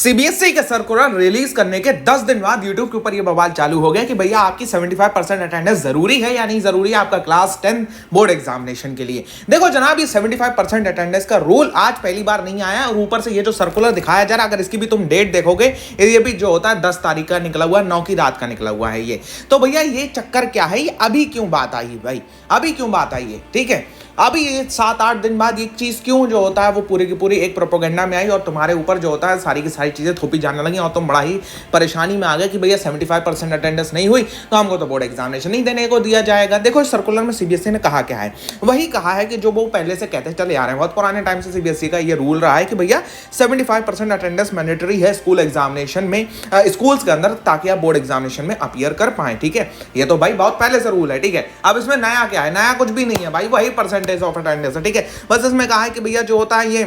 CBSE के circular release करने के 10 दिन बाद यूट्यूब के ऊपर ये बवाल चालू हो गया कि भैया आपकी 75% अटेंडेंस जरूरी है या नहीं जरूरी है आपका क्लास 10 बोर्ड एग्जामिनेशन के लिए। देखो जनाब, ये 75% अटेंडेंस का रूल आज पहली बार नहीं आया और ऊपर से ये जो सर्कुलर दिखाया जा रहा है, अगर इसकी भी तुम डेट देखोगे, ये भी जो होता है 10 तारीख का निकला हुआ है, 9 की रात का निकला हुआ है ये। तो भैया ये चक्कर क्या है, ये अभी क्यों बात आई भाई, अभी क्यों बात आई है? ठीक है, अभी ये 7-8 दिन बाद एक चीज क्यों जो होता है वो पूरी की पूरी एक प्रोपेगेंडा में आई और तुम्हारे ऊपर जो होता है सारी की सारी चीजें थोपी जाने लगी और तुम बड़ा ही परेशानी में आ गए कि भैया 75% अटेंडेंस नहीं हुई तो हमको तो बोर्ड एग्जामिनेशन नहीं देने को दिया जाएगा। देखो इस सर्कुलर में सीबीएसई ने कहा क्या है, वही कहा है कि जो वो पहले से कहते चले आ रहे हैं, बहुत पुराने टाइम से सीबीएसई का ये रूल रहा है कि भैया 75% अटेंडेंस मैंडेटरी है स्कूल एग्जामिनेशन में, स्कूल्स के अंदर, ताकि आप बोर्ड एग्जामिनेशन में अपीयर कर पाए। ठीक है, ये तो भाई बहुत पहले से रूल है। ठीक है, अब इसमें नया क्या है? नया कुछ भी नहीं है भाई, वही परसेंटेज ऑफ अटेंडेंस है। ठीक है, बस इसमें कहा है कि भैया जो होता है ये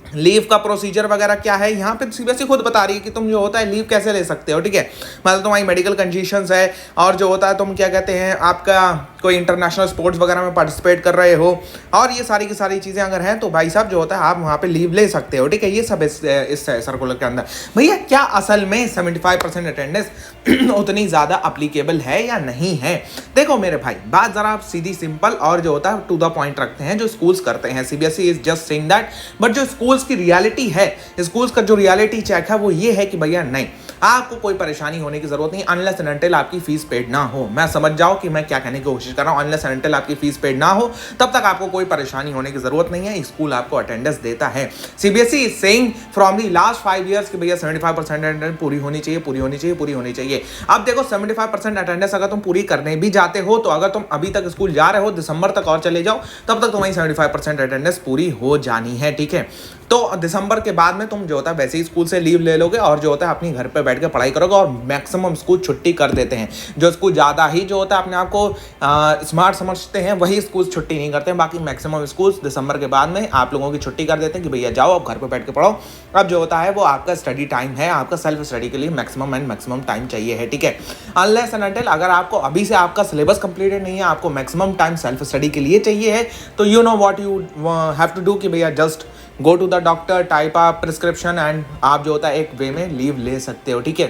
लीव का प्रोसीजर वगैरह क्या है, यहाँ पे सीबीएसई खुद बता रही है कि तुम जो होता है लीव कैसे ले सकते हो। ठीक है, मतलब तुम्हारी मेडिकल कंडीशंस है और जो होता है तुम क्या कहते हैं, आपका कोई इंटरनेशनल स्पोर्ट्स वगैरह में पार्टिसिपेट कर रहे हो और ये सारी की सारी चीज़ें अगर हैं तो भाई साहब जो होता है आप वहाँ पे लीव ले सकते हो। ठीक है, ये सब इस सर्कुलर के अंदर। भैया क्या असल में 75% अटेंडेंस उतनी ज़्यादा अप्लीकेबल है या नहीं है? देखो मेरे भाई, बात ज़रा आप सीधी सिंपल और जो होता है टू द पॉइंट रखते हैं, जो स्कूल्स करते हैं। CBSE is just saying that, but जो स्कूल्स की रियलिटी है, स्कूल्स का जो रियलिटी चेक है वो ये है कि भैया नहीं, आपको कोई परेशानी होने की जरूरत नहीं अनलेस एंड अनटिल आपकी फीस पेड ना हो। मैं समझ जाओ कि मैं क्या कहने की कोशिश कर रहा हूं, अनलेस एंड अनटिल आपकी फीस पेड ना हो तब तक आपको कोई परेशानी होने की जरूरत नहीं है, स्कूल आपको अटेंडेंस देता है। CBSE is saying from the last 5 years कि भैया 75% अटेंडेंस पूरी होनी चाहिए, पूरी होनी चाहिए, पूरी होनी चाहिए। अब देखो 75% अटेंडेंस अगर तुम पूरी करने भी जाते हो तो अगर तुम अभी तक स्कूल जा रहे हो, दिसंबर तक और चले जाओ, तब तक तुम्हारी 75% अटेंडेंस पूरी हो जानी है। ठीक है, तो दिसंबर के बाद में तुम जो होता है वैसे ही स्कूल से लीव ले लोगे और जो होता है अपनी घर पे बैठ के पढ़ाई करोगे और मैक्सिमम स्कूल छुट्टी कर देते हैं। जो स्कूल ज़्यादा ही जो होता है अपने आप को स्मार्ट समझते हैं वही स्कूल छुट्टी नहीं करते हैं, बाकी मैक्सिमम स्कूल दिसंबर के बाद में आप लोगों की छुट्टी कर देते हैं कि भैया जाओ अब घर पे बैठ के पढ़ो। अब जो होता है वो आपका स्टडी टाइम है, आपका सेल्फ स्टडी के लिए मैक्सिमम एंड मैक्सिमम टाइम चाहिए है। ठीक है, अनलेस एंड अनटिल अगर आपको अभी से आपका सिलेबस कंप्लीटेड नहीं है, आपको मैक्सिमम टाइम सेल्फ स्टडी के लिए चाहिए है, तो you know what you have to do कि भैया just go to the doctor, type a prescription and आप जो होता है एक वे में लीव ले सकते हो। ठीक है,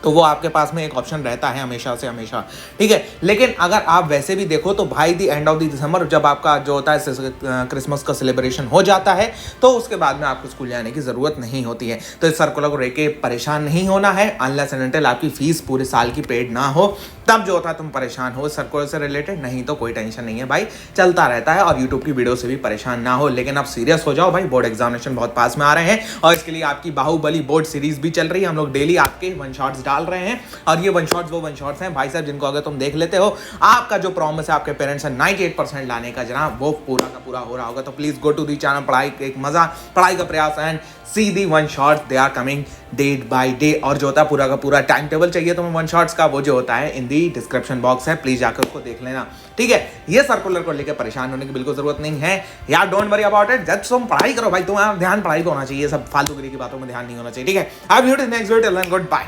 तो वो आपके पास में एक ऑप्शन रहता है हमेशा से हमेशा। ठीक है, लेकिन अगर आप वैसे भी देखो तो भाई द एंड ऑफ द दिसंबर जब आपका जो होता है क्रिसमस का सेलिब्रेशन हो जाता है तो उसके बाद में आपको स्कूल जाने की जरूरत नहीं होती है। तो इस सर्कुलर को लेके परेशान नहीं होना है, अनलेस एंड अनटिल आपकी फीस पूरे साल की पेड ना हो तब जो होता है तुम परेशान हो सर्कुलर से रिलेटेड, नहीं तो कोई टेंशन नहीं है भाई, चलता रहता है और यूट्यूब की वीडियो से भी परेशान ना हो। लेकिन आप सीरियस हो जाओ भाई, बोर्ड एग्जामिनेशन बहुत पास में आ रहे हैं और इसके लिए आपकी बाहुबली बोर्ड सीरीज भी चल रही है। हम लोग डेली आपके वन शॉट्स डाल रहे हैं और ये वन शॉट्स वो वन शॉट्स हैं भाई साहब जिनको अगर तुम देख लेते हो, आपका जो प्रॉमिस है आपके पेरेंट्स से 98% लाने का जनाब वो पूरा का पूरा हो रहा होगा। तो please go to the channel Padhai Ek Maza, Padhai ka Prayas and see the one shot, they are coming day by day. और जो होता है पूरा का पूरा टाइम टेबल चाहिए तुम्हें वन शॉट्स का, वो जो होता है इन दी डिस्क्रिप्शन बॉक्स है, प्लीज जाकर उसको देख लेना। ठीक है, ये सर्कुलर को लेकर परेशान होने की बिल्कुल जरूरत नहीं है यार, don't worry about it, just तुम पढ़ाई करो भाई, तुम्हारा ध्यान पढ़ाई पे होना चाहिए, सब फालतूगिरी की बातों में ध्यान नहीं होना चाहिए। ठीक है, I will meet in next video, good bye.